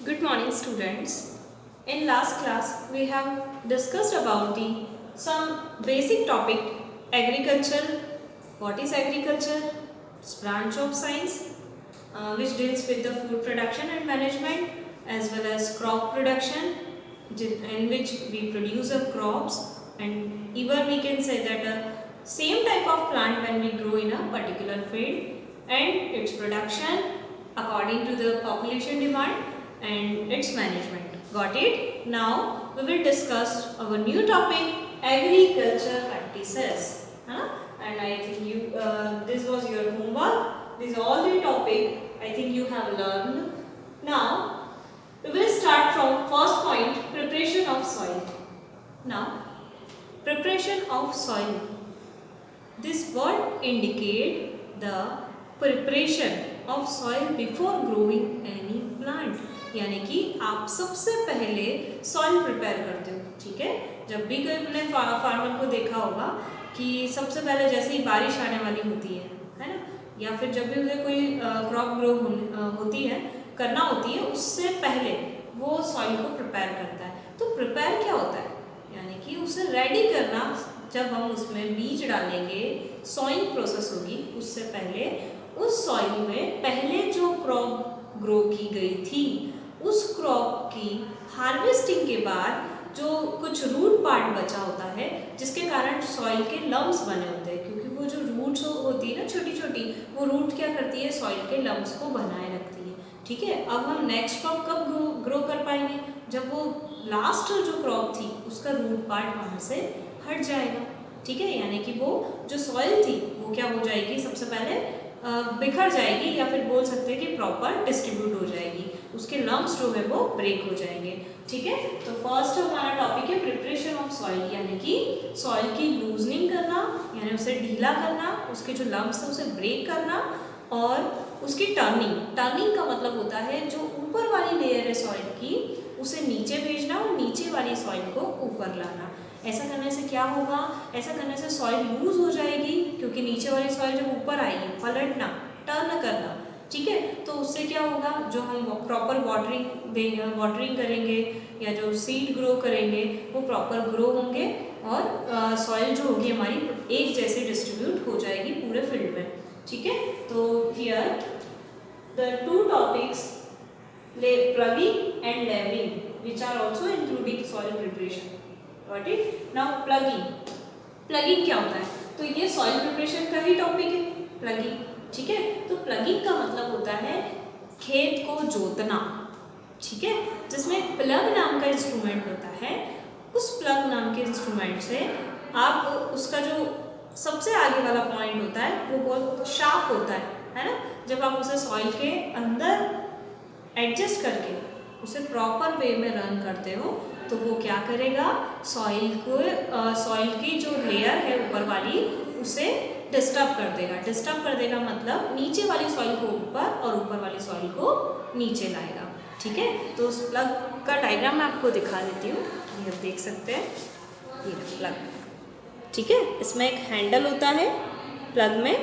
Good morning, students. In last class, we have discussed about the some basic topic agriculture. What is agriculture? It's branch of science which deals with the food production and management as well as crop production, in which we produce the crops, and even we can say that same type of plant when we grow in a particular field and its production according to the population demand and its management. Got it? Now we will discuss our new topic, agriculture practices. And I think you this was your homework. This is all the topic I think you have learned. Now we will start from first point, preparation of soil. Now preparation of soil. This word indicate the preparation of soil before growing any plant. यानी कि आप सबसे पहले soil prepare करते हो. ठीक है, जब भी कोई अपने फार्मर को देखा होगा कि सबसे पहले जैसे ही बारिश आने वाली होती है ना, या फिर जब भी उसे कोई क्रॉप ग्रो होती है करना होती है, उससे पहले वो सॉइल को प्रिपेयर करता है. तो प्रिपेयर क्या होता है? यानी कि उसे रेडी करना. जब हम उसमें बीज डालेंगे, सॉइल प्रोसेस होगी, उससे पहले उस सॉइल में पहले जो क्रॉप ग्रो की गई थी उस क्रॉप की हार्वेस्टिंग के बाद जो कुछ रूट पार्ट बचा होता है, जिसके कारण सॉइल के लम्स बने होते हैं, क्योंकि वो जो रूट्स होती है ना छोटी छोटी, वो रूट क्या करती है, सॉइल के लम्स को बनाए रखती है. ठीक है, अब हम नेक्स्ट क्रॉप कब ग्रो कर पाएंगे? जब वो लास्ट जो क्रॉप थी उसका रूट पार्ट वहाँ से हट जाएगा. ठीक है, यानी कि वो जो सॉइल थी वो क्या हो जाएगी, सबसे पहले बिखर जाएगी, या फिर बोल सकते हैं कि प्रॉपर डिस्ट्रीब्यूट हो जाएगी, उसके लम्स जो है वो ब्रेक हो जाएंगे. ठीक है, तो फर्स्ट हमारा टॉपिक है प्रिपरेशन ऑफ सॉइल, यानी कि सॉइल की लूजनिंग करना, यानी उसे ढीला करना, उसके जो लम्स है उसे ब्रेक करना, और उसकी टर्निंग. टर्निंग का मतलब होता है जो ऊपर वाली लेयर है सॉइल की उसे नीचे भेजना और नीचे वाली सॉइल को ऊपर लाना. ऐसा करने से क्या होगा? ऐसा करने से सॉइल लूज हो जाएगी, क्योंकि नीचे वाली सॉइल जब ऊपर आएगी, पलटना, टर्न करना. ठीक है, तो उससे क्या होगा, जो हम प्रॉपर वाटरिंग करेंगे या जो सीड ग्रो करेंगे वो प्रॉपर ग्रो होंगे, और सॉइल जो होगी हमारी एक जैसे डिस्ट्रीब्यूट हो जाएगी पूरे फील्ड में. ठीक है, तो here the two topics ploughing and levelling which are also including soil preparation. Got it? Now plugging. Plugging क्या होता है? तो ये सॉइल प्रिपरेशन का ही टॉपिक है, प्लगिंग. ठीक है, तो प्लगिंग का मतलब होता है खेत को जोतना. ठीक है, जिसमें प्लग नाम का इंस्ट्रूमेंट होता है. उस प्लग नाम के इंस्ट्रूमेंट से आप उसका जो सबसे आगे वाला पॉइंट होता है वो बहुत शार्प होता है ना. जब आप उसे सॉइल के अंदर एडजस्ट करके उसे प्रॉपर वे में रन करते हो तो वो क्या करेगा, सॉइल की जो लेयर है ऊपर वाली उसे डिस्टर्ब कर देगा. डिस्टर्ब कर देगा मतलब नीचे वाली सॉइल को ऊपर और ऊपर वाली सॉइल को नीचे लाएगा. ठीक है, तो उस प्लग का डायग्राम मैं आपको दिखा देती हूँ. ये देख सकते हैं, ये प्लग. ठीक है, इसमें एक हैंडल होता है प्लग में,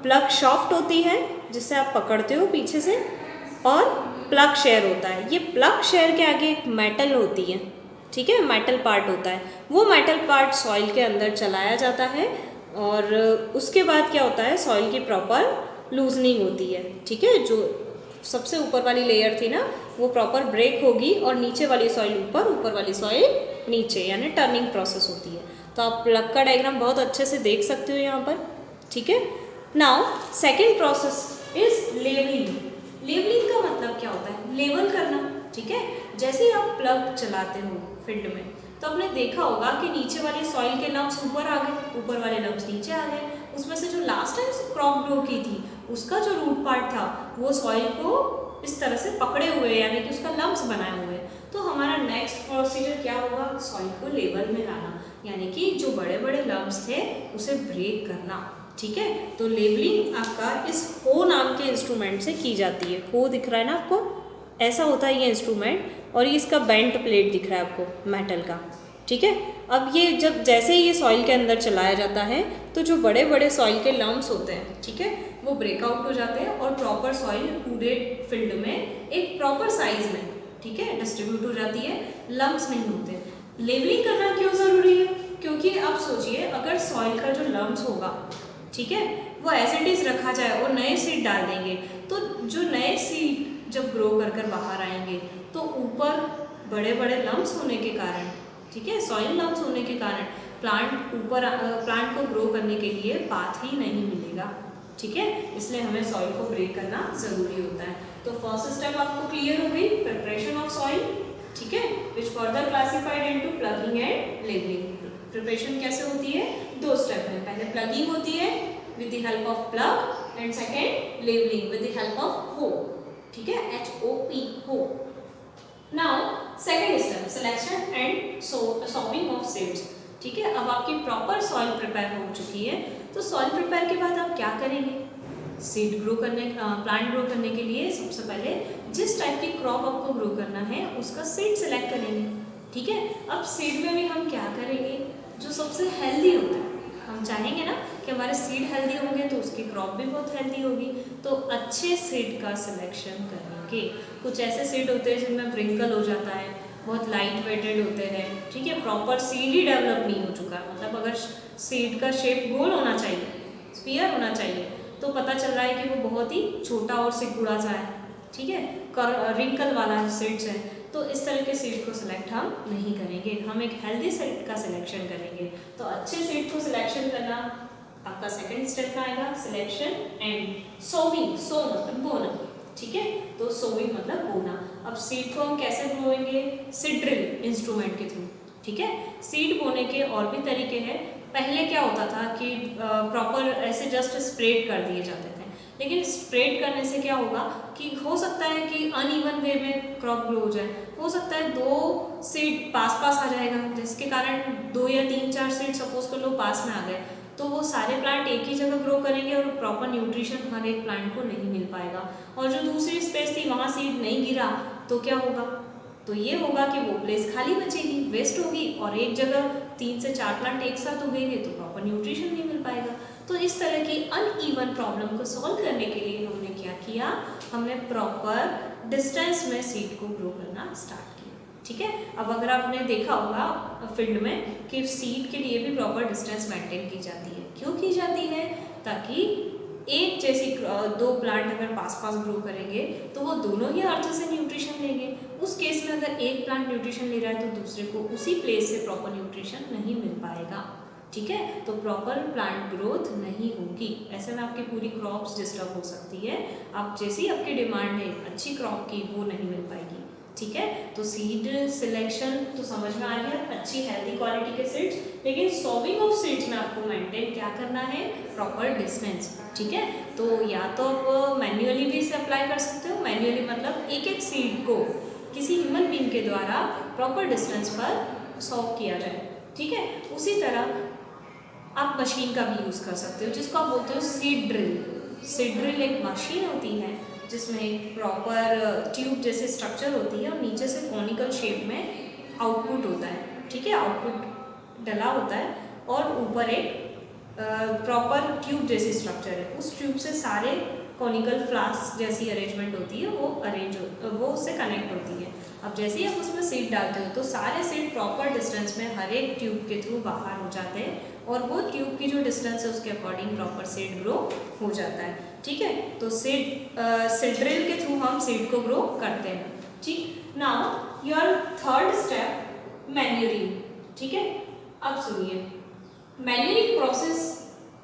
प्लग शाफ्ट होती है जिससे आप पकड़ते हो पीछे से, और प्लग शेयर होता है. ये प्लग शेयर के आगे एक मेटल होती है. ठीक है, मेटल पार्ट होता है. वो मेटल पार्ट सॉइल के अंदर चलाया जाता है, और उसके बाद क्या होता है, सॉइल की प्रॉपर लूजनिंग होती है. ठीक है, जो सबसे ऊपर वाली लेयर थी ना वो प्रॉपर ब्रेक होगी, और नीचे वाली सॉइल ऊपर, ऊपर वाली सॉइल नीचे, यानी टर्निंग प्रोसेस होती है. तो आप प्लग का डायग्राम बहुत अच्छे से देख सकते हो यहाँ पर. ठीक है, now second process is levelling. Levelling का मतलब क्या होता है, लेवल करना. ठीक है, जैसे ही आप प्लग चलाते हो फील्ड में तो आपने देखा होगा कि नीचे वाली सॉइल के लम्स ऊपर आ गए, ऊपर वाले लम्स नीचे आ गए. उसमें से जो लास्ट टाइम क्रॉप ग्रो की थी उसका जो रूट पार्ट था वो सॉइल को इस तरह से पकड़े हुए, यानी कि उसका लम्स बनाए हुए. तो हमारा नेक्स्ट प्रोसीजर क्या होगा, सॉइल को लेवल में लाना, यानी कि जो बड़े बड़े लम्स थे उसे ब्रेक करना. ठीक है, तो लेवलिंग आपका इस हो नाम के इंस्ट्रूमेंट से की जाती है. हो दिख रहा है ना आपको, ऐसा होता है ये इंस्ट्रूमेंट, और ये इसका बेंट प्लेट दिख रहा है आपको मेटल का. ठीक है, अब ये जब जैसे ही ये सॉइल के अंदर चलाया जाता है तो जो बड़े बड़े सॉइल के लम्स होते हैं, ठीक है, वो ब्रेकआउट हो जाते हैं और प्रॉपर सॉइल पूरे फील्ड में एक प्रॉपर साइज में, ठीक है, डिस्ट्रीब्यूट हो जाती है, लम्प्स नहीं होते। लेवलिंग करना क्यों ज़रूरी है? क्योंकि आप सोचिए अगर सॉइल का जो लम्प्स होगा, ठीक है, वो एज इट इज़ रखा जाए और नए सीड डाल देंगे तो जो नए सीड जब ग्रो कर कर बाहर आएंगे तो ऊपर बड़े बड़े लम्प्स होने के कारण, ठीक है, सॉइल लम्प्स होने के कारण प्लांट को ग्रो करने के लिए पाथ ही नहीं मिलेगा, ठीक है। इसलिए हमें सॉइल को ब्रेक करना ज़रूरी होता है। तो फर्स्ट स्टेप आपको क्लियर हो गई, प्रिपरेशन ऑफ सॉइल, ठीक है, which further classified into ploughing and levelling. Preparation कैसे होती है? 2 स्टेप में, पहले प्लगिंग होती है with the help of plough and second levelling with the help of hoe, ठीक है, HOP, hoe. Now second step selection and sorting of seeds, ठीक है। अब आपकी प्रॉपर सॉइल प्रिपेयर हो चुकी है तो सॉइल प्रिपेयर के बाद आप क्या करेंगे? सीड ग्रो करने, प्लांट ग्रो करने के लिए सबसे पहले जिस टाइप की क्रॉप आपको ग्रो करना है उसका सीड सेलेक्ट करेंगे, ठीक है। अब सीड में भी हम क्या करेंगे? जो सबसे हेल्दी होता है, हम चाहेंगे ना कि हमारे सीड हेल्दी होंगे तो उसकी क्रॉप भी बहुत हेल्दी होगी, तो अच्छे सीड का सिलेक्शन करेंगे। कुछ ऐसे सीड होते हैं जिनमें ब्रिंकल हो जाता है, बहुत लाइट वेटेड होते हैं, ठीक है, प्रॉपर सीड ही डेवलप नहीं हो चुका, मतलब अगर सीड का शेप गोल होना चाहिए, स्फीयर होना चाहिए, तो पता चल रहा है कि वो बहुत ही छोटा और सिकुड़ा सा है, ठीक है, रिंकल वाला सीड्स है, तो इस तरह के सीड को सिलेक्ट हम नहीं करेंगे, हम एक हेल्दी सीड का सिलेक्शन करेंगे। तो अच्छे सीड को सिलेक्शन करना आपका सेकंड स्टेप में आएगा, सिलेक्शन एंड सोविंग, सो मतलब बोना, ठीक है, तो सोविंग मतलब बोना। अब सीड को हम कैसे बोएंगे? सीड ड्रिल इंस्ट्रूमेंट के थ्रू, ठीक है। सीड बोने के और भी तरीके हैं। पहले क्या होता था कि प्रॉपर ऐसे जस्ट स्प्रेड कर दिए जाते थे, लेकिन स्प्रेड करने से क्या होगा कि हो सकता है कि अनइवन वे में क्रॉप ग्रो हो जाए, हो सकता है 2 सीड पास पास आ जाएगा, जिसके कारण 2 या 3-4 सीड सपोज कर लो पास में आ गए, तो वो सारे प्लांट एक ही जगह ग्रो करेंगे और प्रॉपर न्यूट्रिशन हर एक प्लांट को नहीं मिल पाएगा, और जो दूसरी स्पेस थी वहाँ सीड नहीं गिरा तो क्या होगा? तो ये होगा कि वो प्लेस खाली बचेगी, वेस्ट होगी, और एक जगह 3 से 4 प्लांट एक साथ उगेंगे तो प्रॉपर न्यूट्रिशन नहीं मिल पाएगा। तो इस तरह की अनइवन प्रॉब्लम को सॉल्व करने के लिए हमने क्या किया? हमने प्रॉपर डिस्टेंस में सीड को ग्रो करना स्टार्ट किया, ठीक है। अब अगर आपने देखा होगा फील्ड में कि सीड के लिए भी प्रॉपर डिस्टेंस मेंटेन की जाती है। क्यों की जाती है? ताकि एक जैसी 2 प्लांट अगर पास पास ग्रो करेंगे तो वो दोनों ही अर्थ से न्यूट्रिशन लेंगे। उस केस में अगर एक प्लांट न्यूट्रिशन ले रहा है तो दूसरे को उसी प्लेस से प्रॉपर न्यूट्रिशन नहीं मिल पाएगा, ठीक है, तो प्रॉपर प्लांट ग्रोथ नहीं होगी। ऐसे में आपकी पूरी क्रॉप्स डिस्टर्ब हो सकती है, आप जैसी आपकी डिमांड है अच्छी क्रॉप की वो नहीं मिल पाएगी, ठीक है। तो सीड सिलेक्शन तो समझ में आ गया, अच्छी हेल्दी क्वालिटी के सीड्स, लेकिन सोविंग ऑफ सीड्स में आपको मेंटेन क्या करना है? प्रॉपर डिस्टेंस, ठीक है। तो या तो आप मैन्युअली भी इसे अप्लाई कर सकते हो, मैन्युअली मतलब एक एक सीड को किसी ह्यूमन बीइंग के द्वारा प्रॉपर डिस्टेंस पर सोव किया जाए, ठीक है। उसी तरह आप मशीन का भी यूज़ कर सकते हो जिसको आप बोलते हो सीड ड्रिल। सीड ड्रिल एक मशीन होती है जिसमें एक प्रॉपर ट्यूब जैसे स्ट्रक्चर होती है और नीचे से कॉनिकल शेप में आउटपुट होता है, ठीक है, आउटपुट डला होता है और ऊपर एक प्रॉपर ट्यूब जैसी स्ट्रक्चर है, उस ट्यूब से सारे कॉनिकल फ्लास्क जैसी अरेंजमेंट होती है वो उससे कनेक्ट होती है। अब जैसे ही आप उसमें सीड डालते हो तो सारे सीड प्रॉपर डिस्टेंस में हर एक ट्यूब के थ्रू बाहर हो जाते हैं और वो ट्यूब की जो डिस्टेंस है उसके अकॉर्डिंग प्रॉपर सीड ग्रो हो जाता है, ठीक है। तो सीड ड्रिल के थ्रू हम सीड को ग्रो करते हैं, ठीक। Now your third step manuring, ठीक है। अब सुनिए, मैन्यूरिंग प्रोसेस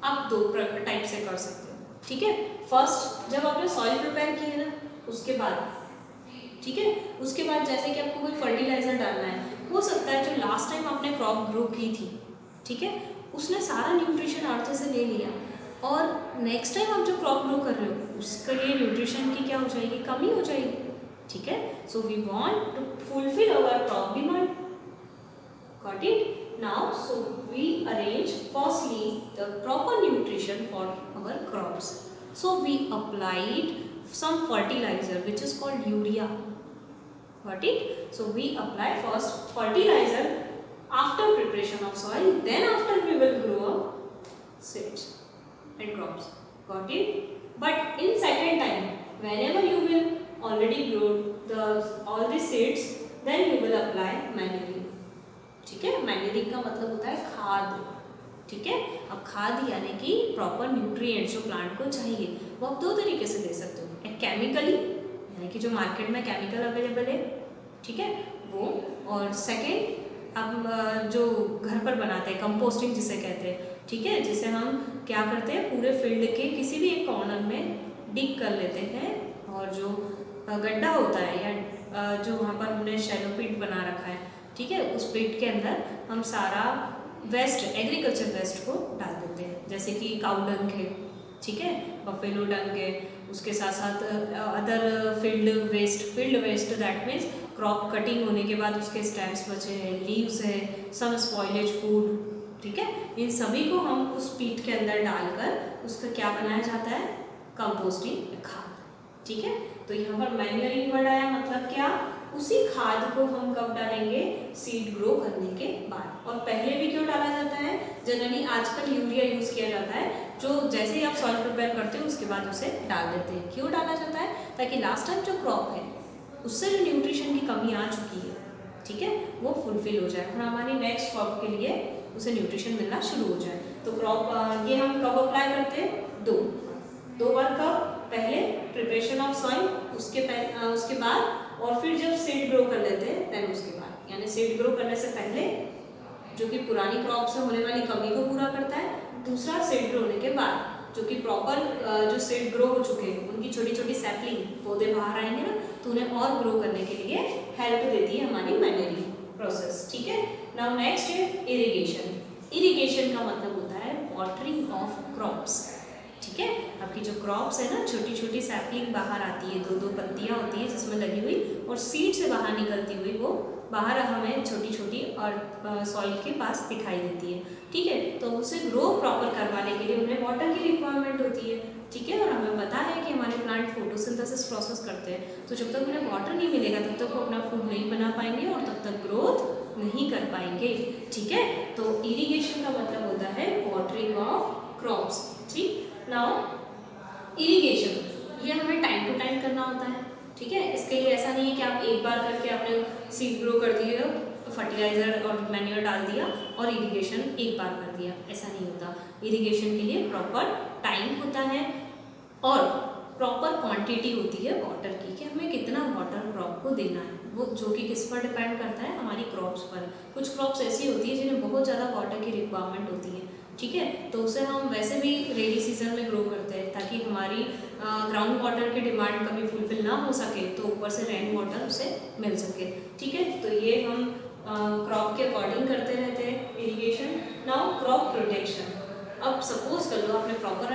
आप 2 टाइप से कर सकते हो, ठीक है। फर्स्ट, जब आपने सॉइल प्रिपेयर की है ना उसके बाद, ठीक है, उसके बाद जैसे कि आपको कोई फर्टिलाइजर डालना है, हो सकता है जो लास्ट टाइम आपने क्रॉप ग्रो की थी, ठीक है, उसने सारा न्यूट्रिशन अर्थ से ले लिया और नेक्स्ट टाइम आप जो क्रॉप ग्रो कर रहे हो उसके लिए न्यूट्रिशन की क्या हो जाएगी? कमी हो जाएगी, ठीक है। So we want to fulfil our crop demand, got it? Now, so we arrange firstly the proper nutrition for our crops. So we applied some fertilizer which is called urea. Got it? So we apply first fertilizer after preparation of soil. Then after we will grow up seeds and crops. Got it? But in second time, whenever you will already grow all the seeds, then you will apply manuring. ठीक है, manuring का मतलब होता है खाद. ठीक है, अब खाद यानी कि प्रॉपर न्यूट्रिएंट्स जो प्लांट को चाहिए वो आप दो तरीके से दे सकते हो. एक केमिकली यानी कि जो मार्केट में केमिकल अवेलेबल है, ठीक है, वो. और सेकेंड अब जो घर पर बनाते हैं, कंपोस्टिंग जिसे कहते हैं. ठीक है, जिसे हम क्या करते हैं, पूरे फील्ड के किसी भी एक कॉर्नर में डिग कर लेते हैं और जो गड्ढा होता है या जो वहाँ पर हमने शैलो पिट बना रखा है, ठीक है, उस पिट के अंदर हम सारा वेस्ट, एग्रीकल्चर वेस्ट को डाल देते हैं. जैसे कि काऊ डंग है, ठीक है, बफेलो डंग है, उसके साथ साथ other field waste that means crop cutting होने के बाद उसके स्टेम्स बचे हैं, लीव्स है, सम स्पॉइलेज फूड. ठीक है, इन सभी को हम उस पीट के अंदर डालकर उसका क्या बनाया जाता है, कंपोस्टिंग खाद. ठीक है, तो यहाँ पर मैन्यूरिंग वर्ड आया, मतलब क्या, उसी खाद को हम कब डालेंगे, सीड ग्रो करने के बाद. और पहले भी क्यों डाला जाता है, जनरली आजकल यूरिया यूज किया जाता है, जो जैसे ही आप सॉइल प्रिपेयर करते हो उसके बाद उसे डाल देते हैं. क्यों डाला जाता है, ताकि लास्ट टाइम जो क्रॉप है उससे जो न्यूट्रिशन की कमी आ चुकी है, ठीक है, वो फुलफिल हो जाए और हमारी नेक्स्ट क्रॉप के लिए उसे न्यूट्रिशन मिलना शुरू हो जाए. तो क्रॉप ये हम कब अप्लाई करते हैं, दो बार. कब, पहले प्रिपरेशन ऑफ सॉइल, उसके बाद, और फिर जब सीड ग्रो कर लेते हैं देन उसके बाद. यानी सीड ग्रो करने से पहले जो कि पुरानी क्रॉप से होने वाली कमी को पूरा करता है. दूसरा सीड ग्रो होने के बाद जो कि प्रॉपर जो सीड ग्रो हो चुके हैं उनकी छोटी छोटी सैपलिंग पौधे बाहर आएंगे ना, तो उन्हें और ग्रो करने के लिए हेल्प देती है हमारी मैन्यूरिंग प्रोसेस. ठीक है, नाउ नेक्स्ट है इरिगेशन. इरिगेशन का मतलब होता है वाटरिंग ऑफ क्रॉप्स. ठीक है, आपकी जो क्रॉप्स है ना, छोटी छोटी सैपलिंग बाहर आती है, दो पत्तियां होती है जिसमें लगी हुई, और सीड से बाहर निकलती हुई वो बाहर हमें छोटी छोटी और सॉइल के पास दिखाई देती है. ठीक है, तो उसे ग्रो प्रॉपर करवाने के लिए उन्हें वाटर की रिक्वायरमेंट होती है. ठीक है, और हमें पता है कि हमारे प्लांट फोटोसिंथेसिस प्रोसेस करते हैं, तो जब तक उन्हें वाटर नहीं मिलेगा तब तक वो अपना फूड नहीं बना पाएंगे और तब तक ग्रोथ नहीं कर पाएंगे. ठीक है, तो इरिगेशन का मतलब होता है वाटरिंग ऑफ क्रॉप्स. ठीक, नाउ इरिगेशन ये हमें टाइम टू टाइम करना होता है. ठीक है, इसके लिए ऐसा नहीं है कि आप एक बार करके आपने सीड ग्रो कर दिए, फर्टिलाइजर और मैन्योर डाल दिया और इरिगेशन एक बार कर दिया, ऐसा नहीं होता. इरिगेशन के लिए प्रॉपर टाइम होता है और प्रॉपर क्वांटिटी होती है वाटर की, कि हमें कितना वाटर क्रॉप को देना है, वो जो कि किस पर डिपेंड करता है, हमारी क्रॉप्स पर. कुछ क्रॉप्स ऐसी होती है जिन्हें बहुत ज़्यादा वाटर की रिक्वायरमेंट होती है. ठीक है, तो उसे हम वैसे भी रेनी सीजन में ग्रो करते हैं ताकि हमारी ग्राउंड वाटर की डिमांड कभी फुलफिल ना हो सके, तो ऊपर से रेन वाटर उसे मिल सके. ठीक है, तो ये हम क्रॉप के अकॉर्डिंग करते रहते हैं इरिगेशन. Now crop protection. अब सपोज कर लो आपने प्रॉपर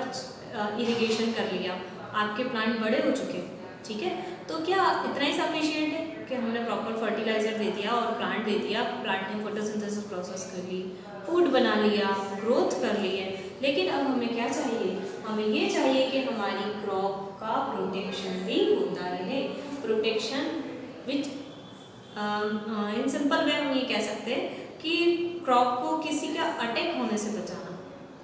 इरिगेशन कर लिया, आपके प्लांट बड़े हो चुके हैं. ठीक है, तो क्या इतना ही सफिशिएंट है कि हमने प्रॉपर फर्टिलाइजर दे दिया और प्लांट दे दिया, प्लांट ने फोटोसिंथेसिस प्रोसेस कर ली, फूड बना लिया, ग्रोथ कर ली है, लेकिन अब हमें क्या चाहिए, हमें ये चाहिए कि हमारी क्रॉप का प्रोटेक्शन भी होता रहे. Protection which in simple way हम ये कह सकते हैं कि क्रॉप को किसी का अटैक होने से बचाना.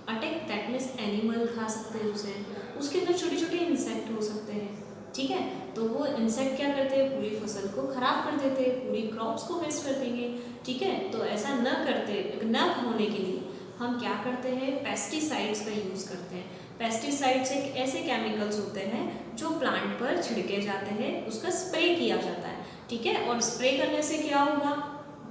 अटैक दैट मीन्स एनिमल खा सकते हैं उसे, उसके अंदर छोटे छोटे इंसेक्ट हो सकते हैं. ठीक है, तो वो इंसेक्ट क्या करते हैं, पूरी फसल को खराब कर देते हैं, पूरी क्रॉप्स को वेस्ट कर देंगे. ठीक है, तो ऐसा न होने के लिए हम क्या करते हैं, पेस्टिसाइड्स का यूज़ करते हैं. पेस्टिसाइड्स एक ऐसे केमिकल्स होते हैं जो प्लांट पर छिड़के जाते हैं, उसका स्प्रे किया जाता है. ठीक है, और स्प्रे करने से क्या होगा,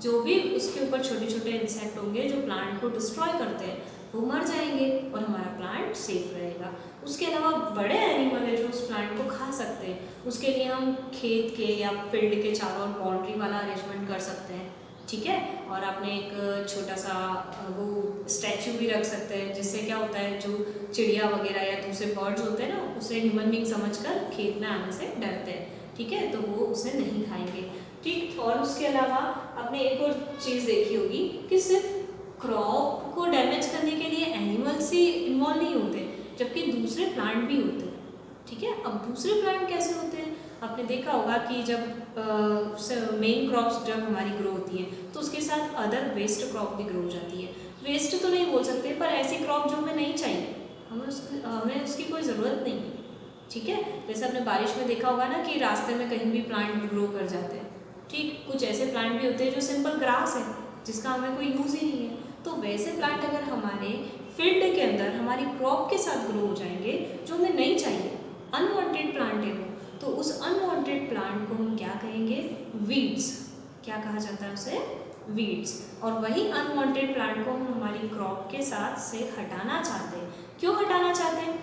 जो भी उसके ऊपर छोटे छोटे इंसेक्ट होंगे जो प्लांट को डिस्ट्रॉय करते हैं वो मर जाएंगे और हमारा प्लांट सेफ रहेगा. उसके अलावा बड़े एनिमल है जो उस प्लांट को खा सकते हैं, उसके लिए हम खेत के या फील्ड के चारों ओर बाउंड्री वाला अरेंजमेंट कर सकते हैं. ठीक है, और आपने एक छोटा सा वो स्टैचू भी रख सकते हैं, जिससे क्या होता है, जो चिड़िया वगैरह या दूसरे बर्ड्स होते हैं ना, उसे ह्यूमन बीइंग समझकर खेत में आने से डरते हैं. ठीक है, तो वो उसे नहीं खाएंगे. ठीक, और उसके अलावा आपने एक और चीज़ देखी होगी कि सिर्फ क्रॉप को डैमेज करने के लिए एनिमल्स ही इन्वॉल्व नहीं होते, जबकि दूसरे प्लांट भी होते हैं. ठीक है, अब दूसरे प्लांट कैसे होते हैं, आपने देखा होगा कि जब मेन क्रॉप्स जब हमारी ग्रो होती है तो उसके साथ अदर वेस्ट क्रॉप भी ग्रो हो जाती है. वेस्ट तो नहीं बोल सकते, पर ऐसी क्रॉप जो हमें नहीं चाहिए, हमें उसकी कोई ज़रूरत नहीं है, ठीक है। जैसे आपने बारिश में देखा होगा ना कि रास्ते में कहीं भी प्लांट ग्रो कर जाते हैं, ठीक। कुछ ऐसे प्लांट भी होते हैं जो सिंपल ग्रास है, जिसका हमें कोई यूज़ ही नहीं है। तो वैसे प्लांट अगर हमारे फील्ड के अंदर हमारी क्रॉप के साथ ग्रो हो जाएंगे, जो हमें नहीं चाहिए, अनवांटेड प्लांट है वो, तो उस अनवांटेड प्लांट को हम क्या कहेंगे? वीड्स। क्या कहा जाता है उसे? वीड्स। और वही अनवांटेड प्लांट को हम हमारी क्रॉप के साथ से हटाना चाहते हैं। क्यों हटाना चाहते हैं?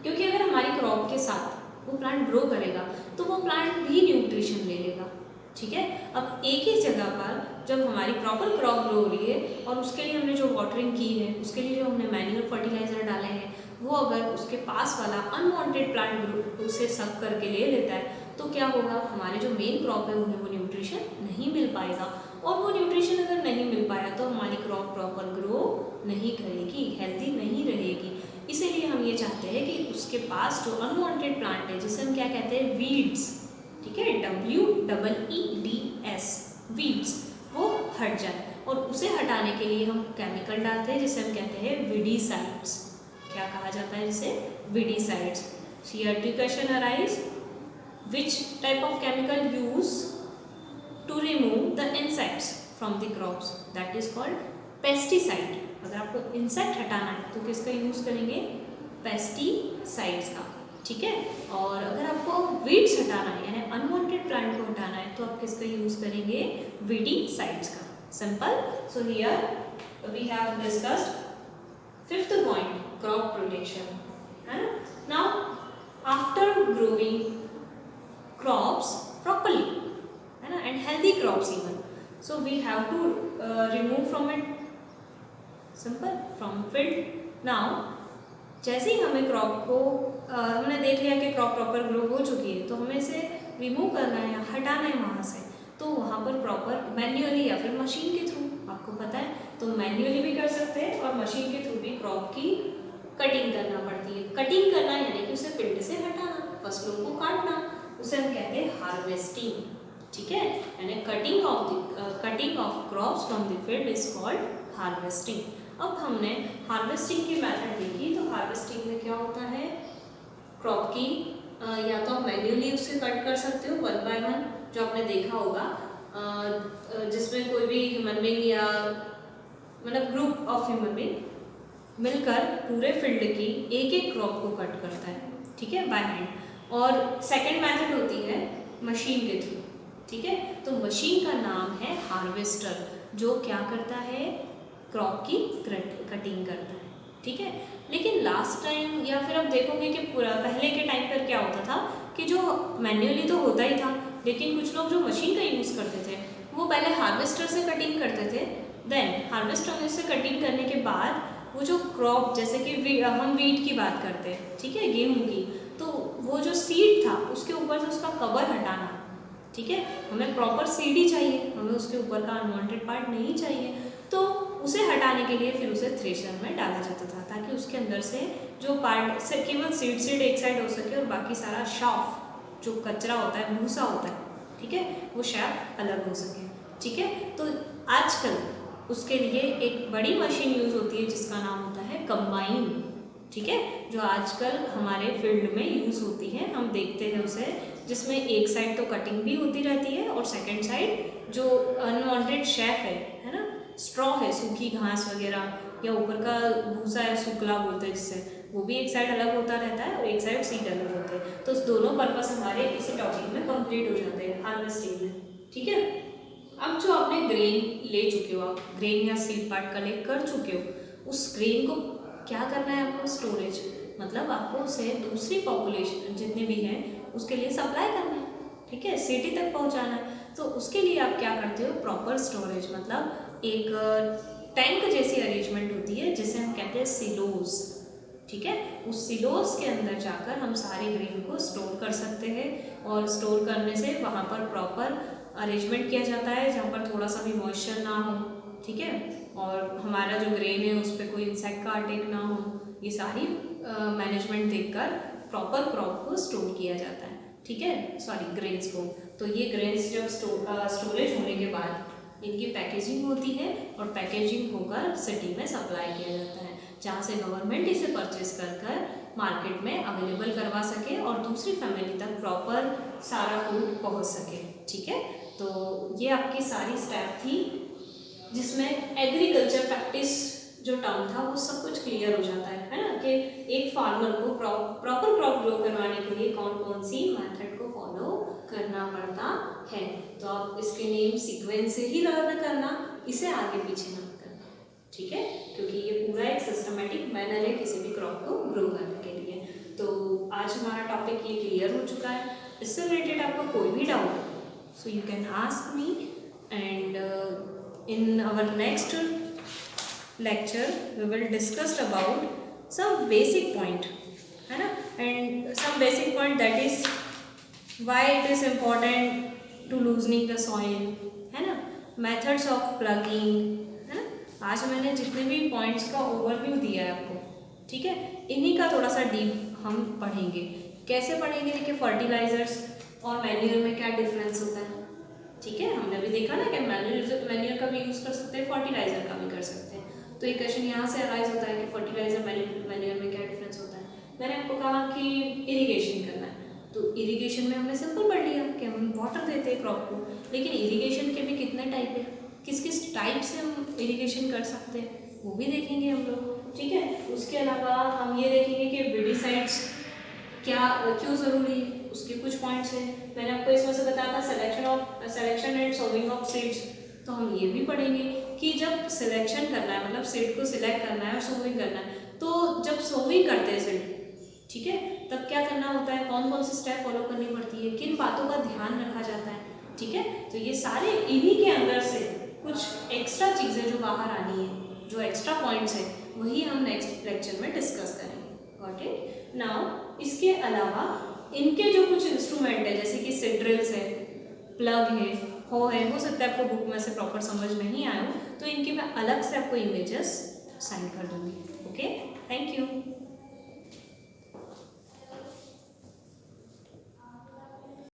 क्योंकि अगर हमारी क्रॉप के साथ वो प्लांट ग्रो करेगा तो वो प्लांट भी न्यूट्रिशन ले लेगा, ठीक है। अब एक ही जगह पर जब हमारी प्रॉपर क्रॉप ग्रो हो रही है और उसके लिए हमने जो वाटरिंग की है, उसके लिए जो हमने मैन्यूअल फर्टिलाइजर डाले हैं, वो अगर उसके पास वाला अनवांटेड प्लांट ग्रो उसे सक करके ले लेता है, तो क्या होगा? हमारे जो मेन क्रॉप है उन्हें वो न्यूट्रिशन नहीं मिल पाएगा। और वो न्यूट्रिशन अगर नहीं मिल पाया तो हमारी क्रॉप प्रॉपर ग्रो नहीं करेगी, हेल्दी नहीं रहेगी। इसीलिए हम ये चाहते हैं कि उसके पास जो अनवांटेड प्लांट है, जिसे हम क्या कहते हैं? वीड्स, ठीक है, WEEDS, वीड्स, वो हट जाए। और उसे हटाने के लिए हम केमिकल डालते हैं जिसे हम कहते हैं विडीसाइड्स। क्या कहा जाता है जिसे? Weedicides. Here the question arise, which type of chemical used to remove the insects from the crops? That is called pesticide. अगर आपको इंसेक्ट हटाना है तो किसका यूज करेंगे? पेस्टिसाइड्स का, ठीक है। और अगर आपको वीड्स हटाना है यानी अनवांटेड प्लांट को हटाना है तो आप किसका यूज करेंगे? विडीसाइड्स का। Simple. So here we have discussed fifth point, crop protection, है ना। Now after growing crops properly, है ना, and healthy crops even, so we have to remove from it, simple, from field. Now जैसे ही हमें crop को हमने देख लिया कि क्रॉप प्रॉपर ग्रो हो चुकी है, तो हमें इसे रिमूव करना है या हटाना है वहाँ से, तो वहाँ पर प्रॉपर मैन्युअली या फिर मशीन के थ्रू, आपको पता है, तो मैन्युअली भी कर सकते हैं और मशीन के थ्रू भी क्रॉप की कटिंग करना पड़ती है। कटिंग करना यानी कि उसे फील्ड से हटाना, फसलों को काटना, उसे हम कहते हैं हार्वेस्टिंग, ठीक है। यानी cutting of crops from the field is called harvesting. अब हमने हार्वेस्टिंग की मेथड देखी, तो हार्वेस्टिंग में क्या होता है? क्रॉप की या तो आप मैन्युअली उससे कट कर सकते हो 1 by 1, जो आपने देखा होगा, जिसमें कोई भी ह्यूमन बीइंग या मतलब ग्रुप ऑफ ह्यूमन बीइंग मिलकर पूरे फील्ड की एक एक क्रॉप को कट करता है, ठीक है, बाय हैंड। और सेकेंड मेथड होती है मशीन के थ्रू, ठीक है। तो मशीन का नाम है हार्वेस्टर, जो क्या करता है? क्रॉप की कटिंग करता है, ठीक है। लेकिन लास्ट टाइम या फिर आप देखोगे कि पहले के टाइम पर क्या होता था कि जो मैन्युअली तो होता ही था, लेकिन कुछ लोग जो मशीन का यूज़ करते थे वो पहले हार्वेस्टर से कटिंग करते थे। देन हार्वेस्टर से कटिंग करने के बाद वो जो क्रॉप, जैसे कि हम वीट की बात करते हैं, ठीक है, गेहूँ की, तो वो जो सीड था उसके ऊपर से उसका कवर हटाना, ठीक है। हमें प्रॉपर सीड ही चाहिए, हमें उसके ऊपर का अनवांटेड पार्ट नहीं चाहिए, तो उसे हटाने के लिए फिर उसे थ्रेशर में डाला जाता था, ताकि उसके अंदर से जो पार्ट से केवल सीड एक साइड हो सके और बाकी सारा शाफ, जो कचरा होता है, भूसा होता है, ठीक है, वो शाफ अलग हो सके, ठीक है। तो आजकल उसके लिए एक बड़ी मशीन यूज़ होती है जिसका नाम होता है कंबाइन, ठीक है, जो आजकल हमारे फील्ड में यूज़ होती है, हम देखते हैं उसे, जिसमें एक साइड तो कटिंग भी होती रहती है और सेकंड साइड जो अनवांटेड शेफ है ना, स्ट्रॉ है, सूखी घास वगैरह या ऊपर का भूसा है, सूखला बोलते हैं जिससे, वो भी एक साइड अलग होता रहता है और एक साइड सीड अलग होते हैं। तो दोनों पर्पस हमारे इसी टॉपिक में कंप्लीट हो जाते हैं हार्वेस्टिंग में, ठीक है। अब जो आपने ग्रेन ले चुके हो, आप ग्रेन या सीड पार्ट कलेक्ट कर चुके हो, उस ग्रेन को क्या करना है आपको? स्टोरेज, मतलब आपको उसे दूसरी पॉपुलेशन जितने भी हैं उसके लिए सप्लाई करना है, ठीक है, सिटी तक पहुंचाना है। तो उसके लिए आप क्या करते हो? प्रॉपर स्टोरेज, मतलब एक टैंक जैसी अरेंजमेंट होती है जिसे हम कहते हैं सिलोस, ठीक है। उस सिलोस के अंदर जाकर हम सारे ग्रेन को स्टोर कर सकते हैं और स्टोर करने से वहाँ पर प्रॉपर अरेंजमेंट किया जाता है जहाँ पर थोड़ा सा भी मॉइस्चर ना हो, ठीक है, और हमारा जो ग्रेन है उस पर कोई इंसेक्ट का अटैक ना हो। ये सारी मैनेजमेंट देखकर प्रॉपर क्रॉप को स्टोर किया जाता है, ठीक है, सॉरी ग्रेन्स को। तो ये ग्रेन्स जब स्टोरेज होने के बाद इनकी पैकेजिंग होती है और पैकेजिंग होकर सिटी में सप्लाई किया जाता है, जहाँ से गवर्नमेंट इसे परचेज कर मार्केट में अवेलेबल करवा सके और दूसरी फैमिली तक प्रॉपर सारा फूड पहुंच सके। ठीक है, तो ये आपकी सारी स्टेप थी जिसमें एग्रीकल्चर प्रैक्टिस जो टर्म था वो सब कुछ क्लियर हो जाता है ना, कि एक फार्मर को प्रॉपर क्रॉप ग्रो करवाने के लिए कौन कौन सी मेथड को फॉलो करना पड़ता है। तो आप इसके नेम सीक्वेंस से ही लर्न करना, इसे आगे पीछे ना करना। ठीक है, क्योंकि ये पूरा एक सिस्टमेटिक मैनर है किसी भी क्रॉप को ग्रो करने के लिए। तो आज हमारा टॉपिक ये क्लियर हो चुका है। इससे रिलेटेड आपको कोई भी doubt so you can ask me, and in our next lecture we will discuss about some basic point, है ना, and some basic point that is why it is important to loosening the soil, है ना, methods of plugging, है ना। आज मैंने जितने भी पॉइंट्स का ओवरव्यू दिया है आपको, ठीक है, इन्हीं का थोड़ा सा डीप हम पढ़ेंगे। कैसे पढ़ेंगे, देखिए फर्टिलाइजर्स और मैन्योर में क्या डिफरेंस होता है। ठीक है, हमने अभी देखा ना कि मैन्योर का भी यूज़ कर सकते हैं, फर्टिलाइजर का भी कर सकते हैं। तो एक क्वेश्चन यहाँ से अराइज होता है कि फर्टिलाइजर मैन्योर में क्या डिफरेंस होता है। मैंने आपको कहा कि इरिगेशन करना है, तो इरिगेशन में हमने सिंपल पढ़ लिया कि हम वाटर देते हैं क्रॉप को, लेकिन इरिगेशन के भी कितने टाइप है, किस किस टाइप से हम इरिगेशन कर सकते हैं वो भी देखेंगे हम लोग। ठीक है, उसके अलावा हम ये देखेंगे कि विडिसाइड्स क्या क्यों ज़रूरी है, उसके कुछ पॉइंट्स हैं। मैंने आपको इसमें से बताया था selection and sowing of seeds, तो हम ये भी पढ़ेंगे कि जब सिलेक्शन करना है, मतलब सीड को सिलेक्ट करना है और सोविंग करना है, तो जब सोविंग करते हैं सीड, ठीक है, तब क्या करना होता है, कौन कौन सी स्टेप फॉलो करनी पड़ती है, किन बातों का ध्यान रखा जाता है। ठीक है, तो ये सारे इन्हीं के अंदर से कुछ एक्स्ट्रा चीज़ें जो बाहर आनी है, जो एक्स्ट्रा पॉइंट्स है, वही हम नेक्स्ट लेक्चर में डिस्कस करेंगे। Got it now. इसके अलावा इनके जो कुछ इंस्ट्रूमेंट है, जैसे कि सीड्रिल्स है, प्लग है, हो सकता है आपको बुक में से प्रॉपर समझ नहीं आया हो, तो इनके मैं अलग से आपको इमेजेस सेंड कर दूँगी। Okay, thank you.